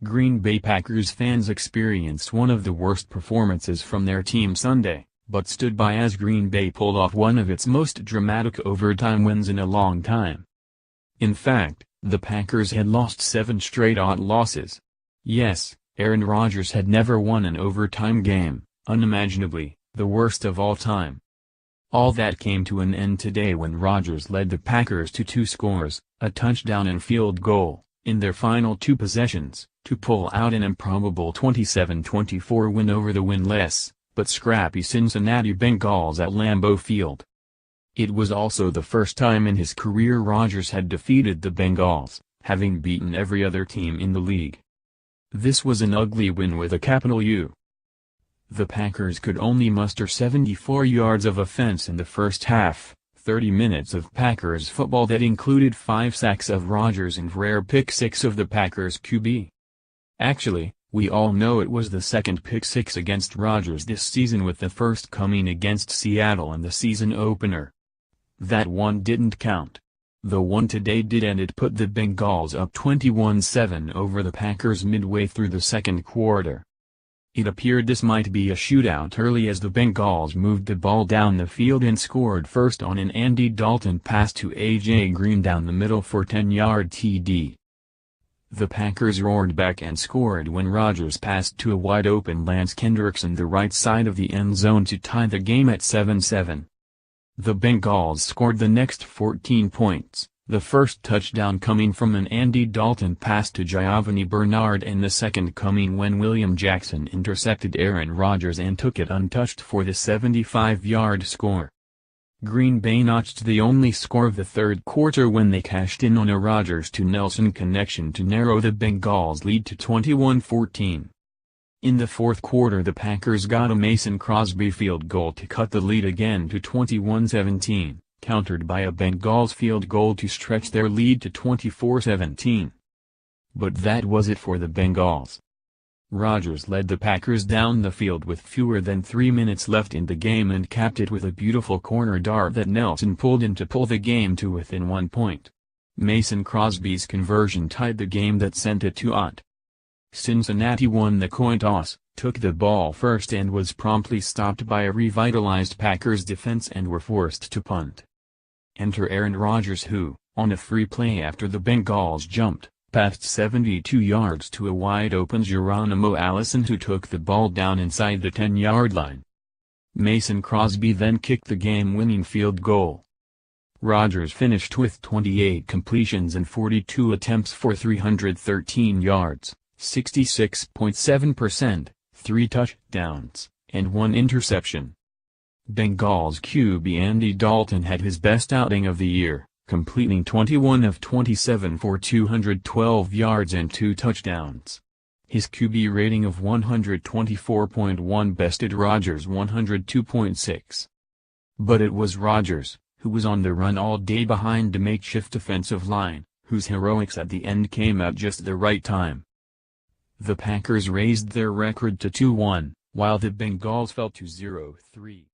Green Bay Packers fans experienced one of the worst performances from their team Sunday, but stood by as Green Bay pulled off one of its most dramatic overtime wins in a long time. In fact, the Packers had lost 7 straight losses. Yes, Aaron Rodgers had never won an overtime game, unimaginably, the worst of all time. All that came to an end today when Rodgers led the Packers to 2 scores, a touchdown and field goal, in their final 2 possessions, to pull out an improbable 27-24 win over the winless, but scrappy Cincinnati Bengals at Lambeau Field. It was also the first time in his career Rodgers had defeated the Bengals, having beaten every other team in the league. This was an ugly win with a capital U. The Packers could only muster 74 yards of offense in the first half, 30 minutes of Packers football that included 5 sacks of Rodgers and rare pick 6 of the Packers QB. Actually, we all know it was the second pick 6 against Rodgers this season, with the first coming against Seattle in the season opener. That one didn't count. The one today did, and it put the Bengals up 21-7 over the Packers midway through the second quarter. It appeared this might be a shootout early as the Bengals moved the ball down the field and scored first on an Andy Dalton pass to A.J. Green down the middle for 10-yard TD. The Packers roared back and scored when Rodgers passed to a wide-open Lance Kendricks on the right side of the end zone to tie the game at 7-7. The Bengals scored the next 14 points, the first touchdown coming from an Andy Dalton pass to Giovanni Bernard and the second coming when William Jackson intercepted Aaron Rodgers and took it untouched for the 75-yard score. Green Bay notched the only score of the third quarter when they cashed in on a Rodgers to Nelson connection to narrow the Bengals' lead to 21-14. In the fourth quarter the Packers got a Mason Crosby field goal to cut the lead again to 21-17. Countered by a Bengals field goal to stretch their lead to 24-17. But that was it for the Bengals. Rodgers led the Packers down the field with fewer than 3 minutes left in the game and capped it with a beautiful corner dart that Nelson pulled in to pull the game to within 1 point. Mason Crosby's conversion tied the game that sent it to OT. Cincinnati won the coin toss, took the ball first and was promptly stopped by a revitalized Packers defense and were forced to punt. Enter Aaron Rodgers who, on a free play after the Bengals jumped, passed 72 yards to a wide-open Geronimo Allison who took the ball down inside the 10-yard line. Mason Crosby then kicked the game-winning field goal. Rodgers finished with 28 completions and 42 attempts for 313 yards, 66.7%, 3 touchdowns, and 1 interception. Bengals QB Andy Dalton had his best outing of the year, completing 21 of 27 for 212 yards and 2 touchdowns. His QB rating of 124.1 bested Rodgers' 102.6. But it was Rodgers, who was on the run all day behind the makeshift offensive line, whose heroics at the end came at just the right time. The Packers raised their record to 2-1, while the Bengals fell to 0-3.